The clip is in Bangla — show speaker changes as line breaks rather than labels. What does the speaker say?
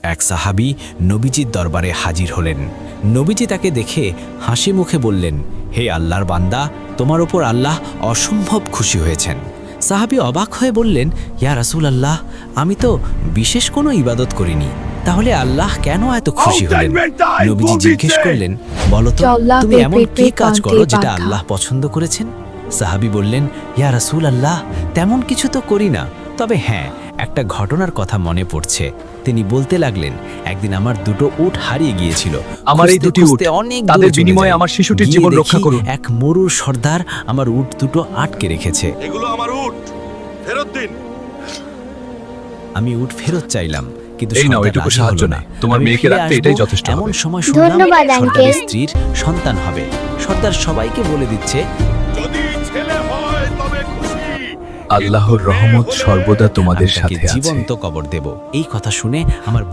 এক সাহাবী নবীজির দরবারে হাজির হলেন। নবীজি তাকে দেখে হাসি মুখে বললেন, হে আল্লাহর বান্দা, তোমার ওপর আল্লাহ অসম্ভব খুশি হয়েছেন। সাহাবী অবাক হয়ে বললেন, ইয়া রাসূলুল্লাহ, আমি তো বিশেষ কোনো ইবাদত করিনি, তাহলে আল্লাহ কেন এত খুশি হলেন? নবীজি জিজ্ঞেস করলেন, বলো তো তুমি এমন কি কাজ করো যেটা আল্লাহ পছন্দ করেছেন? সাহাবী বললেন, ইয়া রাসূলুল্লাহ, তেমন কিছু তো করি না, তবে হ্যাঁ, একটা ঘটনার কথা মনে পড়ছে। তিনি বলতে লাগলেন, একদিন আমার দুটো উট হারিয়ে গিয়েছিল।
আমার এই
খুঁজতে
দুটি উট,
খুঁজতে অনেক দূর
তাদের
চলে
বিনিময়ে
যাই।
আমার শিশুটির
গিয়ে
জীবন
দেখি
রক্ষা করুন।
এক মরুর সর্দার আমার উট দুটো আটকে রেখেছে।
এগুলো আমার উট, ফেরত দিন।
আমি উট ফেরত চাইলাম, কিন্তু
এই নাও,
সর্দার
এটুকু
রাজি
সাহায্য
হলো না।
নেই। তোমার
আমি
মেয়েকে
ফিরে
রাখতে
আসবো,
এটাই যথেষ্ট হবে।
এমন সময় শুনলাম
ধন্যবাদ,
সর্দারের
আঙ্কেল।
স্ত্রীর সন্তান হবে। সর্দার সবাইকে বলে দিচ্ছে,
যদি ছেলে হয় তবে খুশি।
আল্লাহর রহমত সর্বদা তোমাদের
আমি তাকে
সাথে আছে।
জীবন্ত কবর দেব। এই কথা শুনে আমার